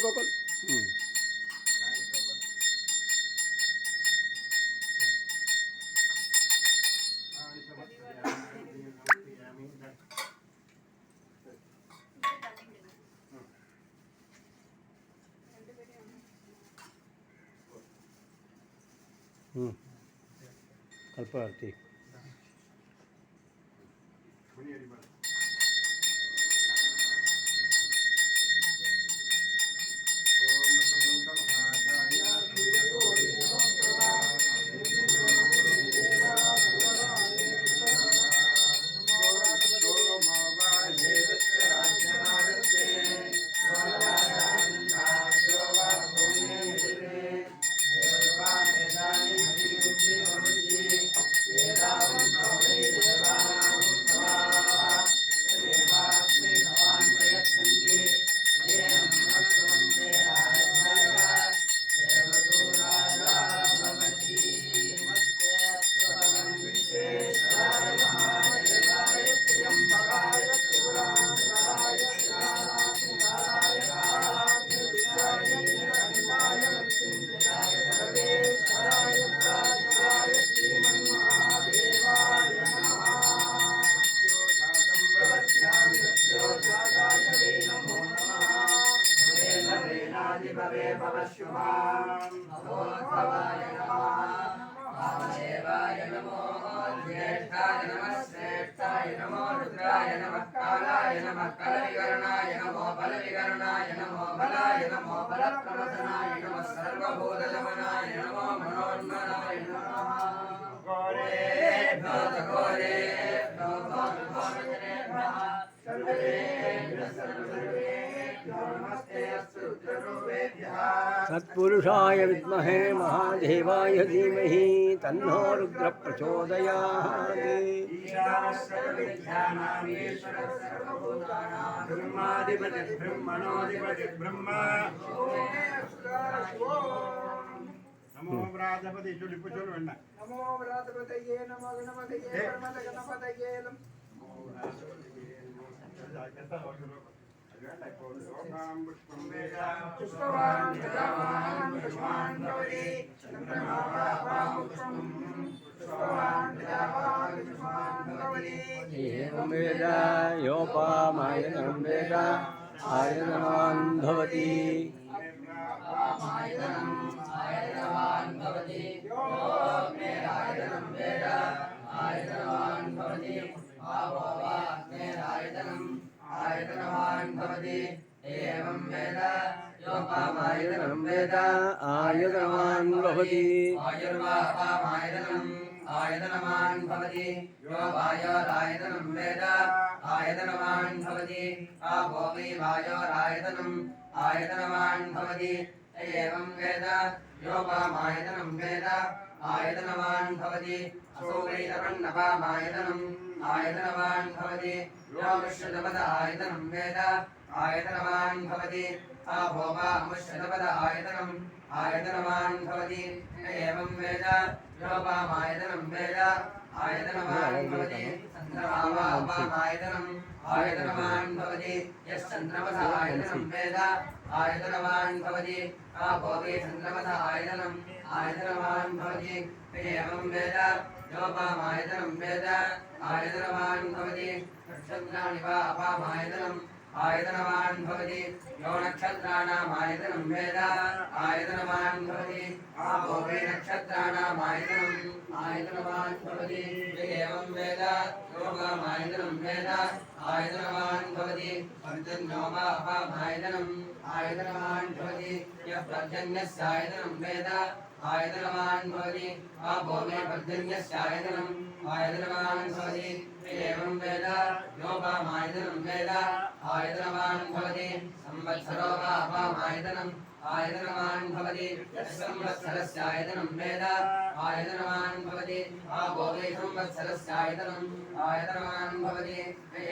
Cockle கல்பார்த்தி तत्पुरुषाय विद्महे महादेवाय धीमहि तन्नो रुद्रः प्रचोदयात्। नमो व्रातपति चुलिपु चुलु वेण्ण नमो व्रातपतये नमो गणपतये परमत गणपतये पुष्पवान् प्रजावान् पुष्पान् भवति चन्द्रमावां पुष्पं पुष्पवान् प्रजावान् पुष्पान् भवति एवं वेद योपामायनं वेद आयतनवान् भवति आयतनवान् भवति यो मेरायतनं वेद आयतनवान् भवति आवो वा मेरायतनम् आयतनवान् भवति एवं वेद योपामायतनं वेद आयतनवान् भवति आयुर्वापामायतनम् आयतनवान् भवति यो वायोरायतनं वेद आयतनवान् भवति आपो वै वायोरायतनम् आयतनवान् भवति एवं वेद योपामायतनं वेद आयतनवान् भवति असो वै तपन्नपामायतनम् आयतनवान् भवति यो मुष्यतपद आयतनं वेद आयतनवान् भवति आपो वा मुष्यतपद आयतनम् आयतनवान् भवति एवं वेद योपामायतनं वेद आयतनवान् भवति चन्द्रमावापामायतनम् आयतनवान् भवति यश्चन्द्रमस आयतनं वेद आयतनवान् भवति आपो वै चन्द्रमस आयतनम् आयतनवान् भवति एवं वेद योपामायतनं वेद आयतनवान् भवति नक्षत्राणि वा अपामायतनम् आयतनवान् भवति यो नक्षत्राणाम् आयतनं वेद आयतनवान् भवति आपो वै नक्षत्राणाम् आयतनवान् भवति एवं वेद योपामायतनं वेद आयतनवान् भवति पर्जन्यो वा अपामायतनम् आयतनवान् भवति यः पर्जन्यस्य आयतनं वेद आयतनवान् भवति आपो वै पर्जन्यस्य आयतनम् आयतनवान् भवति एवं वेद योपामायतनं वेद आयतनवान् भवति संवत्सरो वा अपामायतनम् आयतनवान् भवति संवत्सरस्यायतनं वेद आयतनवान् भवति आपो वै संवत्सरस्यायतनम् आयतनवान् भवति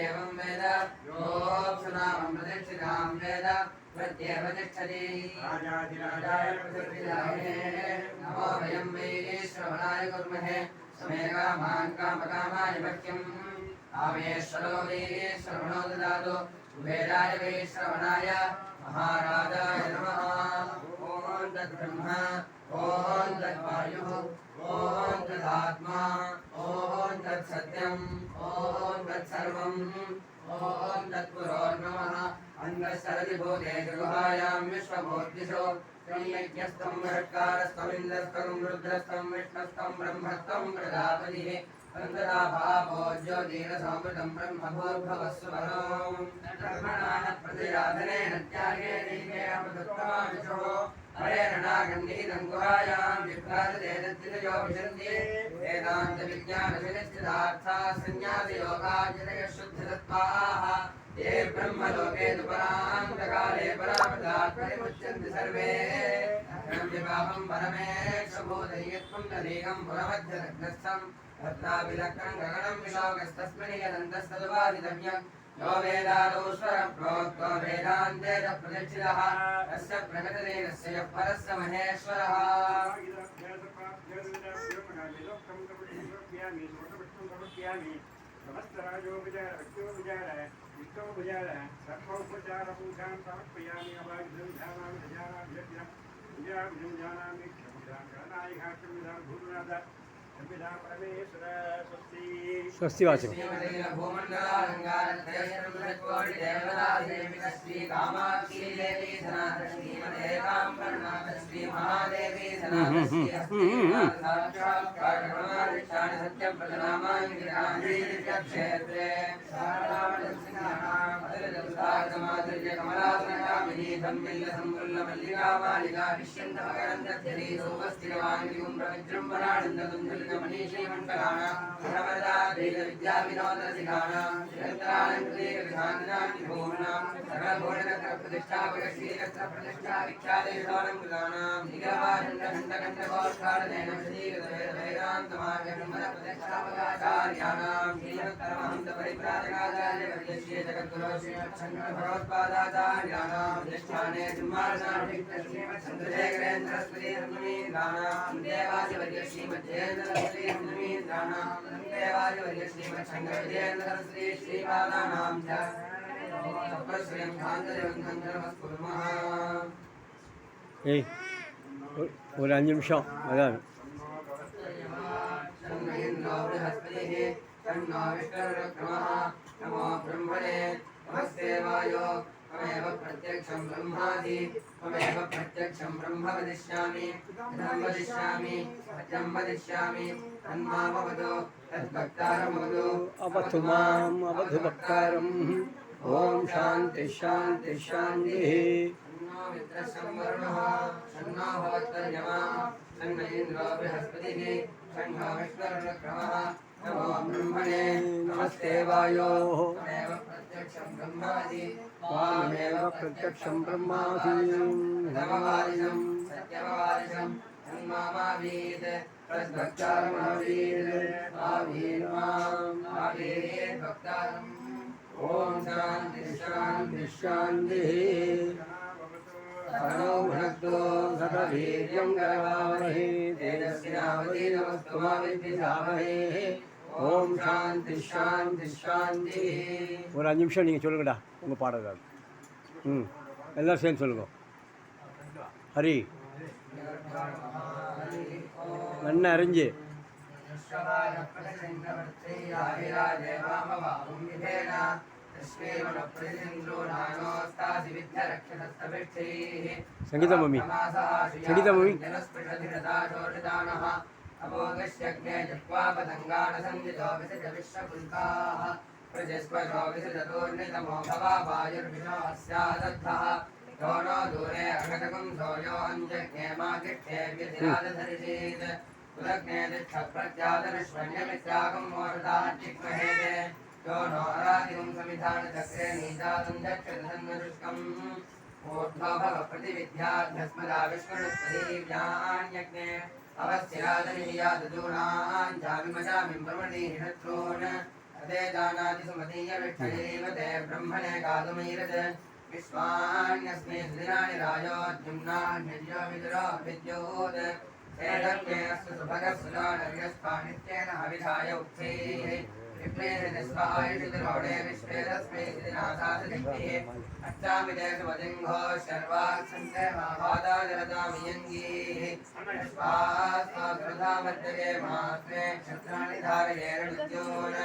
एवं वेद योऽप्सुनामं प्रतिष्ठितां वेद प्रत्येव तिष्ठति राजाधिराजाय प्रतिष्ठिताय नमो वयं वै श्रवणाय कुर्महे समेकामान् कामकामाय भक्त्यम् आमेश्वरो वै श्रवणो ददातु वेदाय वै श्रवणाय महाराजाय नमः ॐ तद्ब्रह्म ॐ तद्वायुः ॐ तदात्मा ॐ तत्सत्यम् ॐ तत्सर्वम् ॐ तत्पुरोर्नमः अङ्गशरदि भूते गुहायां विश्वभूतिषु त्र्यज्ञस्तं षट्कारस्तमिन्द्रस्तं रुद्रस्तं विष्णुस्तं ब्रह्मस्तं प्रजापतिः तन्तरा भावो ज्योतिरसमृतं ब्रह्मभूर्भवस्वरो कर्मणाः प्रतिराधनेन त्यागेन अमृतत्वमाविशो हरेरणागन्निहितं गुहायां विभ्राजते तद्वितयो विशन्ति वेदान्तविज्ञानविनिश्चितार्थाः सन्न्यासयोगाचरयः शुद्धतत्त्वाः ये ब्रह्मलोके तु परान्तकाले परामृतात् परिमुच्यन्ति सर्वे विवाहं परमेक्षभूतयत्वं तदेकं पुरमध्यलग्नस्थं रत्नाभिलग्नं गगनं विशोकस्तस्मिन् यदन्तस्तदुपादितव्यं यो वेदादौ स्वरप्रोक्तो वेदान्ते च प्रतिष्ठितः तस्य प्रगतिरेकस्य यः परस्य महेश्वरः समस्तराजोपचार भक्त्योपचार विष्णोपचार सर्वोपचार पूजां समर्पयामि अभागितं ध्यानामि ध्यानामि यज्ञं पूजां जानामि क्षमुदां गणनायकाख्यं विधां भूतनाथ संविधां परमेश्वर स्वस्ति स्वस्ति वाचकम् ஏய் ஒரு 5 நிமிஷம் அதான் नमो ब्रह्मणे नमस्ते वायो त्वमेव प्रत्यक्षं ब्रह्मादि त्वमेव प्रत्यक्षं ब्रह्म वदिष्यामि धर्मं वदिष्यामि सत्यं वदिष्यामि तन्मामवदो तद्भक्तारमवदो अवतु माम् अवधु भक्तारम् ॐ शान्ति शान्ति शान्तिः तन्नो मित्रस्य वरुणः तन्नो भवत्तर्यमा तन्न इन्द्रो बृहस्पतिः तन्नो विष्णुर्विक्रमः नमो ब्रह्मणे नमस्ते वायो त्वमेव प्रत्यक्षं ब्रह्मादि त्वामेव प्रत्यक्षं ब्रह्मादि धर्मवादिनं सत्यवादिनं तन्मामावीत् तद्भक्तारमावीत् आवीर्माम् आवीर् भक्तारम् ॐ शान्ति शान्ति शान्तिः तनो भुनक्तो सतवीर्यं करवावहै तेजस्विनावधीतमस्तु मा विद्विषावहै ஓம் சாந்தி சாந்தி சாந்தி. ஒரு 5 நிமிஷம் நீங்கள் சொல்லுங்கடா உங்கள் பாடல். எல்லாம் சேர்ந்து சொல்லுங்க. ஹரி நன்னா அறிஞ்சு संगीता मम्मी संगीता मम्मी अभोगश्यग्ने जत्वापदङ्गाणसंवितो विसृजविश्वपुल्काः प्रजस्पशो विसृजतोर्नितमो भवायुर्विशो अस्यादद्धः यो नो दूरे अघटकं सोयो अञ्जज्ञे मा गिष्ठेभ्यधिरादधरिषीत् उदग्ने दिक्षप्रत्यादनुष्वण्यमित्यागं मोषदाचिक्महेते यो नो अरादिकं समिधानचक्रे नीजातं चक्षुर्धन्वदुष्कम् ऊर्ध्वो भव प्रतिविद्याभ्यस्मदा विष्णुस्वदीव्यान्यग्ने अवस्थिरादनीयादूनान् जामिमजामिं ब्रह्मणि हिणत्रोन् अदे जानाति सुमतीयविष्ठयैव ते ब्रह्मणे गातुमैरत् विश्वान्यस्मै सुदिनानि राजोद्युम्नान्यज्यो विदुरो विद्योत् एतज्ञे अस्तु सुभगस्सुजानर्यस्पानित्येन हविषाय उक्थैः विप्रेरितस्वायुषितिरोडे विश्वे तस्मै सिदिनासासदिक्तिः अच्छामिदेशवदिङ्घो शर्वाक्षन्ते महावादाजलदामियङ्गीः यस्मास्माकृधामर्जये मास्मे क्षत्राणि धारयेरणुद्योन्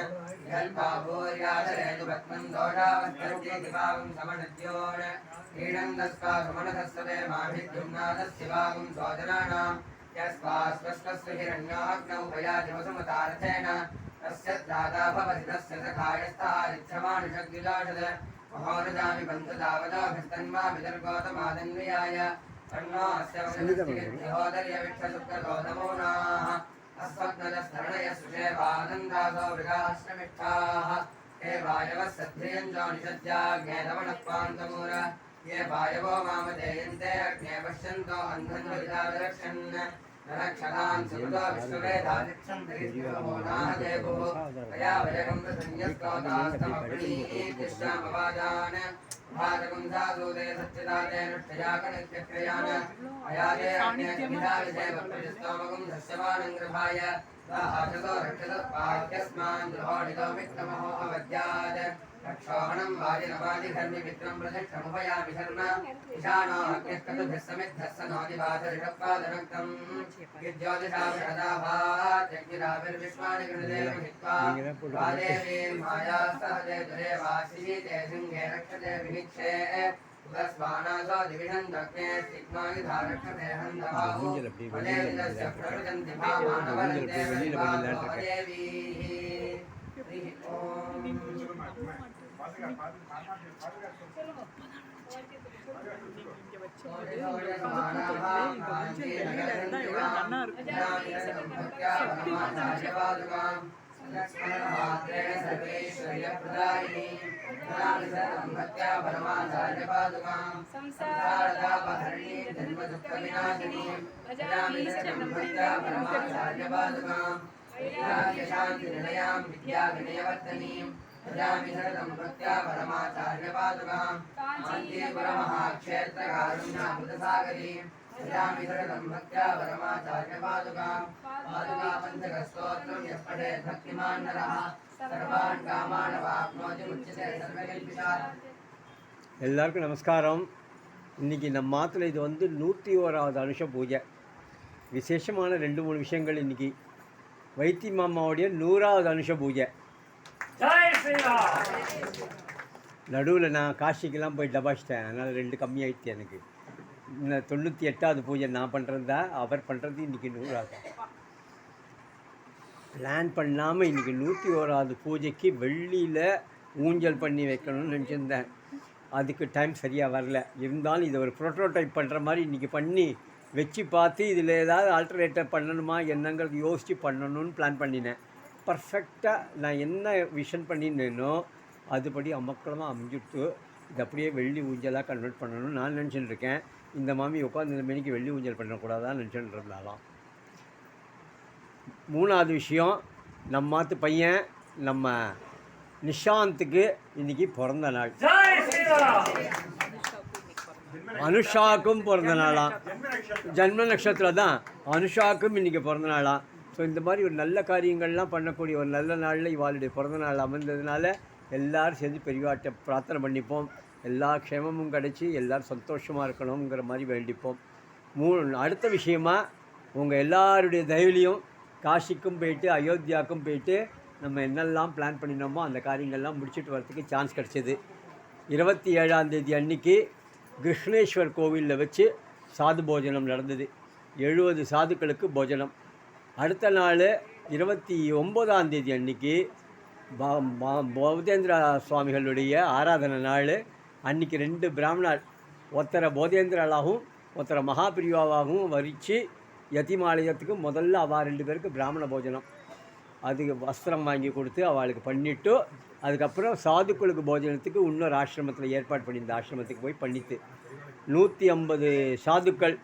यल्पाभूर्याधरेतु पद्मं दोषावस्तर्जे दिवागं समनद्योन् क्रीडन्दस्का सुमनसस्सवे माभिद्युम्नादस्य वागं स्वजनानां यस्मास्वस्वस्य हिरण्याग्नौ भयादिवसुमतार्थेन तस्य दाता भवति तस्य सखायस्तारिच्छमानुषग्विलाषद महोरजामि बन्धुदावदाभिस्तन्मा विदर्गोतमादन्वियाय तन्नो अस्य वनस्तिहोदर्यविक्षसुप्रगोतमोनाः अस्वग्नदस्तरणयः सुषेवानन्दासो मृगाश्रमिष्ठाः हे वायवः सद्धियञ्जो निषद्याग्नेदमनःपान्तमूर ये वायवो मामदेयन्ते अग्ने पश्यन्तो अन्धन्वरिदाविरक्षन् नरक्षणान् सुकृतो विश्ववेदादिक्षन्तरित्योनाः देवो तया वयगं प्रसन्यस्कोतास्तमप्रणीतिश्यामवादान् भातकुन्धासूदे सच्चिदाते नुष्ठयाकनित्यक्रियान् अयादे अग्नेस्मिधाविदेवप्रजस्तोमगुं धस्यमानङ्ग्रभाय साहासतो रक्षतो पाह्यस्मान् द्रोणितो मित्रमहो अवद्यात् रक्षोहणं वाजिनवादिधर्मिमित्रं प्रतिष्ठमुपयामि शर्म ईशानो अग्निष्कतुभिः समिद्धः स नोदिवासरिषप्पादनक्तम् यज्ज्योतिषाभिषदाभात्यग्निराभिर्विश्वानि गृणदेव हित्वा वादेवीर्मायास्तहते दुरेवाशीते शृङ्गे रक्षते विनिक्षे उदस्वानासो दिविषन्तग्ने स्तिग्मायुधा रक्षते हन्तबाहु वदेविदस्य प्रवृजन्ति भामानवरन्ते वदेवीः शान्तिनिलयां विद्याविनयवर्धनीं भजामि शरदं भक्त्या परमाचार्यपादुकां कान्तिपुरमहाक्षेत्रकारुण्यामृतसागरीं भजामि शरदं भक्त्या परमाचार्यपादुकां पादुका पञ्चकस्तोत्रं यः पठेत् भक्तिमान् नरः सर्वान् कामान् वाप्नोति मुच्यते सर्वकल्पितात्. எல்லாருக்கும் நமஸ்காரம். இன்றைக்கி நம்ம மாத்தில் இது 101வது அனுஷ பூஜை. விசேஷமான 2-3 விஷயங்கள். இன்றைக்கி வைத்தி மாமாவுடைய 100வது அனுஷ பூஜை. நடுவில் நான் காசிக்கெல்லாம் போய் டபாச்சிட்டேன், அதனால் 2 கம்மியாயிடுச்சு எனக்கு. இன்னும் 98வது பூஜை நான் பண்ணுறது தான், அவர் பண்ணுறது இன்றைக்கி 100வது. பிளான் பண்ணாமல் இன்றைக்கி 101வது பூஜைக்கு வெள்ளியில் ஊஞ்சல் பண்ணி வைக்கணும்னு நினச்சிருந்தேன். அதுக்கு டைம் சரியாக வரல. இருந்தாலும் இதை ஒரு ப்ரோட்டோடைப் பண்ணுற மாதிரி இன்றைக்கி பண்ணி வச்சு பார்த்து இதில் ஏதாவது ஆல்டர்னேட்டர் பண்ணணுமா என்னங்கிறது யோசித்து பண்ணணும்னு பிளான் பண்ணினேன். பர்ஃபெக்டாக நான் என்ன விஷன் பண்ணினேனோ அதுபடி அமக்கலமாக அமைஞ்சுட்டு இது அப்படியே வெள்ளி ஊஞ்சலாக கன்வெர்ட் பண்ணணும்னு நான் நினச்சிட்டு இருக்கேன். இந்த மாமி உட்காந்து இந்த மணிக்கு வெள்ளி ஊஞ்சல் பண்ணக்கூடாதான்னு நினச்சிட்டு இருந்தாலும். 3வது விஷயம், நம்ம மாத்து பையன் நம்ம நிஷாந்துக்கு இன்றைக்கி பிறந்த நாள். அனுஷாக்கும் பிறந்த நாளாம். ஜன்ம நட்சத்திரம் தான். அனுஷாக்கும் இன்றைக்கி பிறந்த நாளாம். ஸோ இந்த மாதிரி ஒரு நல்ல காரியங்கள்லாம் பண்ணக்கூடிய ஒரு நல்ல நாளில் இவாளுடைய பிறந்த நாள் அமைந்ததுனால எல்லோரும் சேர்ந்து பெரியவாட்ட பிரார்த்தனை பண்ணிப்போம். எல்லா க்ஷேமமும் கிடச்சி எல்லோரும் சந்தோஷமாக இருக்கணுங்கிற மாதிரி வேண்டிப்போம். அடுத்த விஷயமா உங்கள் எல்லாருடைய தயவுலையும் காசிக்கும் போயிட்டு அயோத்தியாவுக்கும் போயிட்டு நம்ம என்னெல்லாம் பிளான் பண்ணினோமோ அந்த காரியங்கள்லாம் முடிச்சுட்டு வரத்துக்கு சான்ஸ் கிடச்சிது. 27ஆம் தேதி அன்றைக்கி கிருஷ்ணேஸ்வர் கோவிலில் வச்சு சாது போஜனம் நடந்தது. 70 சாதுக்களுக்கு போஜனம். அடுத்த நாள் 29ஆம் தேதி அன்றைக்கி போதேந்திர சுவாமிகளுடைய ஆராதனை நாள். அன்றைக்கி 2 பிராமணர், ஒருத்தரை போதேந்திராலாகவும் ஒருத்தரை மகாபிரிவாவாகவும் வரித்து யதிமாலயத்துக்கு முதல்ல அவள் 2 பேருக்கு பிராமண போஜனம். அதுக்கு வஸ்திரம் வாங்கி கொடுத்து அவளுக்கு பண்ணிவிட்டு அதுக்கப்புறம் சாதுக்களுக்கு போஜனத்துக்கு இன்னொரு ஆசிரமத்தில் ஏற்பாடு பண்ணி இந்த ஆசிரமத்துக்கு போய் பண்ணித்து 150 சாதுக்கள்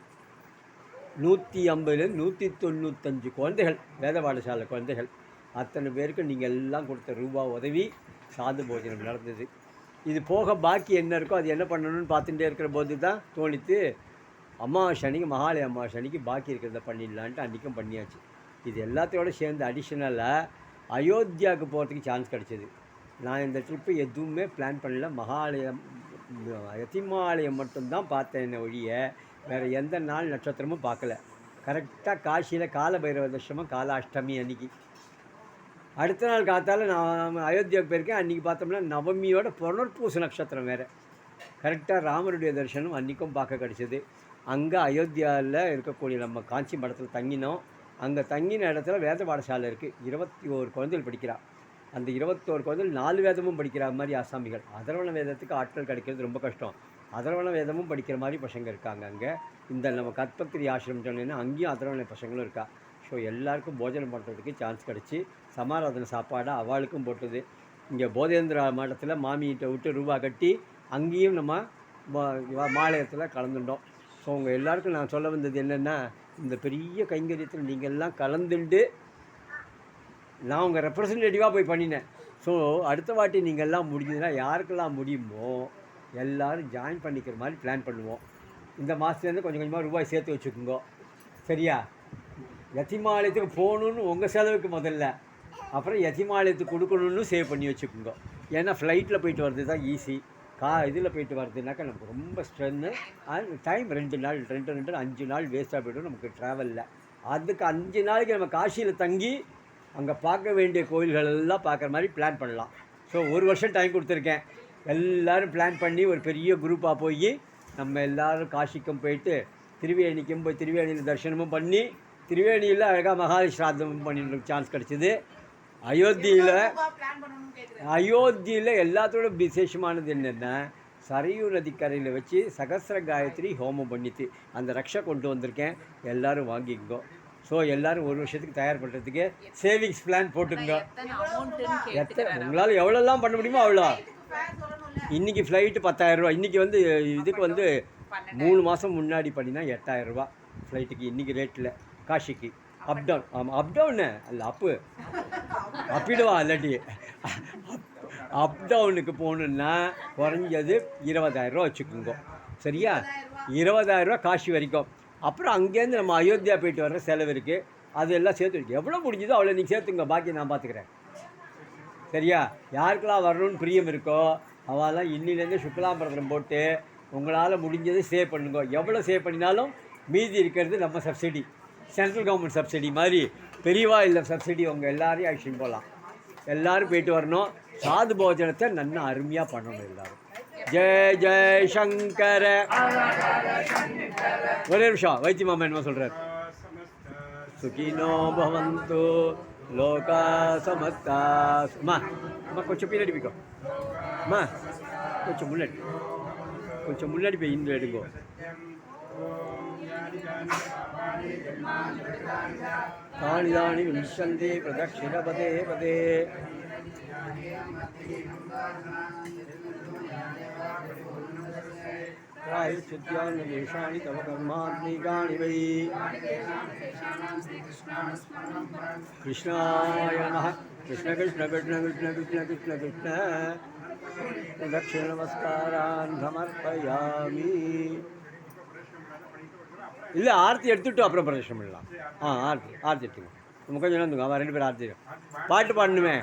150 195 குழந்தைகள் வேத பாடசாலை குழந்தைகள் அத்தனை பேருக்கு நீங்கள் எல்லாம் கொடுத்த ரூபா உதவி சாது போஜனம் நடந்தது. இது போக பாக்கி என்ன இருக்கோ அது என்ன பண்ணணும்னு பார்த்துட்டே இருக்கிற போது தான் தோணித்து அமாவாசை அன்னைக்கு மகாலய அமாவாசை அன்னைக்கு பாக்கி இருக்கிறத பண்ணிடலான்ட்டு அன்றைக்கும் பண்ணியாச்சு. இது எல்லாத்தையோடு சேர்ந்து அடிஷ்னலாக அயோத்தியாவுக்கு போகிறதுக்கு சான்ஸ் கிடச்சிது. நான் இந்த ட்ரிப்பு எதுவுமே பிளான் பண்ணல. மகாலயம் யதிமாலயம் மட்டும்தான் பார்த்தேன் என்ன ஒழிய வேறு எந்த நாள் நட்சத்திரமும் பார்க்கல. கரெக்டாக காசியில் கால பைரவ தர்ஷனம் காலாஷ்டமி அன்றைக்கி. அடுத்த நாள் காத்தால் நான் அயோத்தியாவுக்கு போயிருக்கேன். அன்றைக்கி பார்த்தோம்னா நவமியோட புனர்பூச நட்சத்திரம் வேறு. கரெக்டாக ராமருடைய தரிசனம் அன்றைக்கும் பார்க்க கிடச்சிது. அங்கே அயோத்தியாவில் இருக்கக்கூடிய நம்ம காஞ்சி மடத்தில் தங்கினோம். அங்கே தங்கின இடத்துல வேத பாடசாலை இருக்குது. 21 குழந்தைகள் படிக்கிறா. அந்த 21 குழந்தைகள் 4 வேதமும் படிக்கிற மாதிரி ஆசாமிகள். அதர்வண வேதத்துக்கு ஆட்கள் கிடைக்கிறது ரொம்ப கஷ்டம். அதர்வண வேதமும் படிக்கிற மாதிரி பசங்க இருக்காங்க அங்கே. இந்த நம்ம கற்பத்திரி ஆசிரமம் சொன்னேன்னா அங்கேயும் அதர்வண பசங்களும் இருக்கா. ஸோ எல்லாருக்கும் போஜனம் பண்ணுறதுக்கு சான்ஸ் கிடச்சி சமாராதனை சாப்பாடாக அவளுக்கும் போட்டது. இங்கே போதேந்திரா மடத்தில் மாமிகிட்ட விட்டு ரூபா கட்டி அங்கேயும் நம்ம மாலயத்தில் கலந்துட்டோம். ஸோ உங்கள் எல்லாருக்கும் நான் சொல்ல வந்தது என்னென்னா, இந்த பெரிய கைங்கரியத்தில் நீங்கள் எல்லாம் கலந்துண்டு நான் உங்கள் ரெப்ரசன்டேட்டிவாக போய் பண்ணினேன். ஸோ அடுத்த வாட்டி நீங்கள் எல்லாம் முடிஞ்சதுன்னா யாருக்கெல்லாம் முடியுமோ எல்லோரும் ஜாயின் பண்ணிக்கிற மாதிரி பிளான் பண்ணுவோம். இந்த மாதத்துலேருந்து கொஞ்சம் கொஞ்சமாக ரூபாய் சேர்த்து வச்சுக்கோங்க, சரியா? யதிமாலயத்துக்கு போகணுன்னு உங்கள் செலவுக்கு முதல்ல, அப்புறம் யதிமாலயத்துக்கு கொடுக்கணுன்னு சேவ் பண்ணி வச்சுக்கோங்க. ஏன்னா ஃப்ளைட்டில் போயிட்டு வர்றது தான் ஈஸி. இதில் போயிட்டு வர்றதுனாக்கா நமக்கு ரொம்ப ஸ்ட்ரென்னு அண்ட் டைம் 2 நாள் 5 நாள் வேஸ்ட்டாக போய்டும் நமக்கு ட்ராவலில். அதுக்கு 5 நாளைக்கு நம்ம காசியில் தங்கி அங்கே பார்க்க வேண்டிய கோயில்கள் எல்லாம் பார்க்குற மாதிரி பிளான் பண்ணலாம். ஸோ 1 வருஷம் டைம் கொடுத்துருக்கேன். எல்லோரும் பிளான் பண்ணி ஒரு பெரிய குரூப்பாக போய் நம்ம எல்லோரும் காசிக்கும் போயிட்டு திருவேணிக்கும் போய் திருவேணியில் தரிசனமும் பண்ணி திருவேணியில் அழகாக மகாலய ஸ்ராத்தமும் பண்ணிட்டு சான்ஸ் கிடச்சிது. அயோத்தியில் எல்லாத்தோட விசேஷமானது என்னென்னா, சரையூ நதிக்கரையில் வச்சு சகஸ்ர காயத்ரி ஹோமம் பண்ணிட்டு அந்த ரக்ஷை கொண்டு வந்திருக்கேன். எல்லோரும் வாங்கிக்கோ. ஸோ எல்லோரும் 1 வருஷத்துக்கு தயார் பண்ணுறதுக்கு சேவிங்ஸ் பிளான் போட்டுங்க. உங்களால் எவ்வளோலாம் பண்ண முடியுமோ அவ்வளோ. இன்றைக்கி ஃப்ளைட்டு 10,000 ரூபா. இன்றைக்கி வந்து இதுக்கு வந்து 3 மாதம் முன்னாடி பண்ணினா 8,000 ரூபா ஃப்ளைட்டுக்கு இன்றைக்கி ரேட்டில் காஷிக்கு அப் டவுன். ஆமாம், அப் டவுனு அல்ல, அப்பிடுவா இல்லாட்டி அப் டவுனுக்கு போகணுன்னா குறைஞ்சது 20,000 ரூபா வச்சுக்கோங்க, சரியா? 20,000 ரூபா காஷி வரைக்கும். அப்புறம் அங்கேருந்து நம்ம அயோத்தியா போயிட்டு வர்ற செலவு இருக்குது. அது எல்லாம் சேர்த்து எவ்வளோ முடிஞ்சதோ அவ்வளோ நீங்கள் சேர்த்துங்க. பாக்கி நான் பார்த்துக்கிறேன், சரியா? யாருக்கெல்லாம் வரணும்னு பிரியம் இருக்கோ அவெல்லாம் இன்னிலேருந்து சுக்லாம்பரதம் போட்டு உங்களால் முடிஞ்சதை சேவ் பண்ணுங்க. எவ்வளோ சேவ் பண்ணினாலும் மீதி இருக்கிறது நம்ம சப்சிடி, சென்ட்ரல் கவர்மெண்ட் சப்சிடி மாதிரி பெரியவா இல்லை சப்சிடி. உங்கள் எல்லாரையும் அழிச்சின்னு போகலாம். எல்லோரும் போயிட்டு வரணும். சாது போஜனத்தை நல்லா அருமையாக பண்ணணும் எல்லோரும். ஜெய் ஜெய் சங்கர. ஒரே நிமிஷம், வைத்திய மாமா என்ன சொல்கிறார்? சுகினோ பவந்து லோகா சமஸ்தா. அம்மா அம்மா கொஞ்சம் பின்னாடி போய்க்கோ. அம்மா கொஞ்சம் முன்னாடி போய் இந்து எடுங்கோ. தானி தானி விசந்தி பிரதட்சிண பதே பதே. சித்யானி தவ கர்மாத்மிகாணி வை. கிருஷ்ணாய நமः. கிருஷ்ண கிருஷ்ண கிருஷ்ண கிருஷ்ண கிருஷ்ண கிருஷ்ண கிருஷ்ண. தட்சிண நமஸ்காரான் சமர்ப்பயாமி. இல்லை, ஆர்த்தி எடுத்துவிட்டு அப்புறம் பிரதர்ஷனம் பண்ணலாம். ஆர்த்தி எடுத்துக்கோ. நம்ம கொஞ்சம் வந்துங்க. அவன் 2 பேரும் ஆர்த்தி பாட்டு பாடணுமே.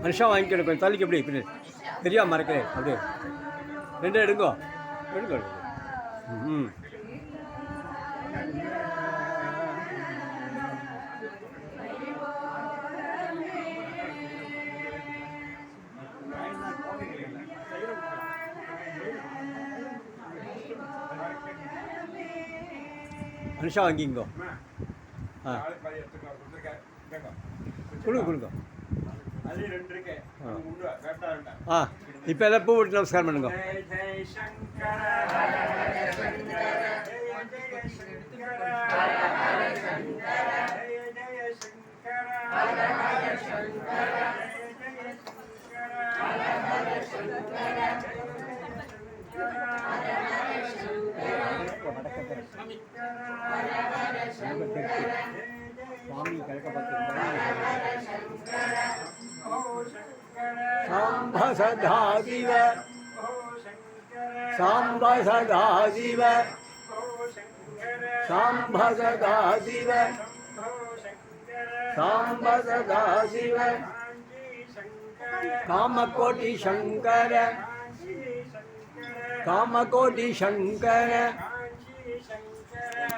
அனுஷா வாங்கிக்கணும். கொஞ்சம் தள்ளிக்கு எப்படி பின்னாடி தெரியாமல் மறக்கிறேன். அப்படியே 2 எடுங்கோ. அனுஷா வாங்கிங்கோ. அம்மா, ஆ நாளைக்கு பாதி எடுத்துக்கோ, கொடுத்துருக்கேன். இந்தாங்க. கொடுங்க கொடுங்க. அதுலயும் 2 இருக்கு. அவங்க உண்டு, கரெக்டா வேண்டாம். ஆ இப்போ எல்லாம் பூ விட்டு நமஸ்காரம் பண்ணுங்க. ஜெய் ஜெய் சங்கர ஹர ஹர சங்கர ஜெய ஜெய சங்கர ஹர ஹர சங்கர ஜெய ஜெய சங்கர ஹர ஹர சங்கர ஜெய ஜெய சங்கர ஹர ஹர சங்கர சுவாமி கிழக்க பார்த்து ஓ சங்கர சாம்ப சதாதிவ ஓ சங்கர சாம்ப சதாதிவ ஓ சங்கர சாம்ப சதாதிவ ஓ சங்கர சாம்ப சதாதிவ காஞ்சி சங்கர காமகோட்டி சங்கர காஞ்சி சங்கர காமகோட்டி சங்கர காஞ்சி சங்கர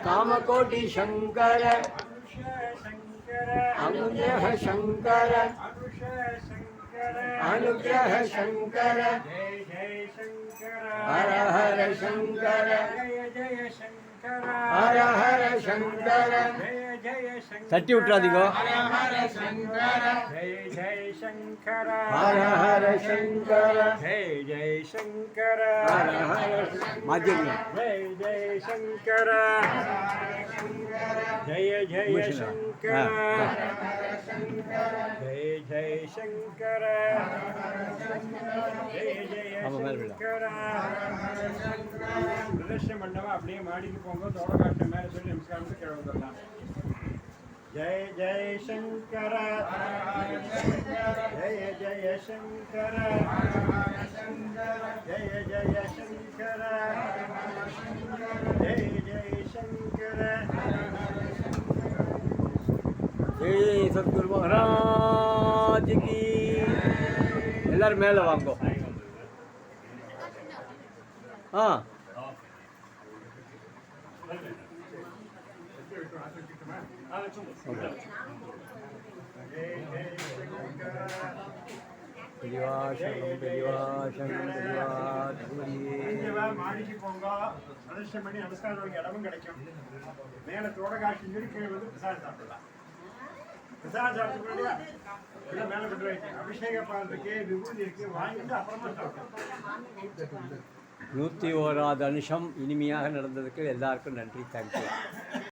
காமகோட்டி சங்கர அனுஷ சங்கர அனுகிரக சங்கர அனுஷ சங்கர அனுகிரக சங்கர ஜெய ஜெய சங்கர ஹர ஹர சங்கர ஜெய ஜெய சங்கர ஹர ஹர சங்கர. ஜெய ஜெய சங்கர தட்டி விட்டுறாதீங்க. ஹர ஹர சங்கர ஜெய ஜெய சங்கர ஹர ஹர சங்கர ஜெய ஜெய சங்கர ஹர ஹர மாத்தியங்க. ஜெய ஜெய சங்கர ஜெய ஜெய சங்கர ஜெய ஜெய சங்கர ஜெய ஜெய ஆமா, மேல விழா. சங்கர பிரதர்ஷனம் பண்ணவா அப்படியே மாடிக்கு போங்க தோட காட்ட மேல சொல்லி நமஸ்காரம் கீழே வந்துடலாம் ஜெய ஜெய சங்கர ஜெய ஜெய சங்கர ஜெய ஜெய சங்கர ஜெய ஜெய சங்கர ஜெய் சத்குரு மகாராஜ் கி. எல்லாரும் மேலே வாங்கோ. ஆ பெரியவா சரணம் பெரியவா சரணம் பெரியவா இங்கவா மாடிக்கு போங்க பிரதர்ஷனம் பண்ணி நமஸ்காரம் பண்ணி இடமும் கிடைக்கும் மேல தோட காட்சி கீழே வந்து பிரசாதம் சாப்பிடலாம் பிரசாதம் சாப்பிட்டு எல்லாம் மேல விட்டு வைக்க அபிஷேக பால் இருக்கு விபூதி இருக்கு வாங்கிட்டு அப்புறமா சாப்பிடலாம். 101வது அனுஷம் இனிமையாக நடந்ததுக்கு எல்லாருக்கும் நன்றி. தேங்க்யூ.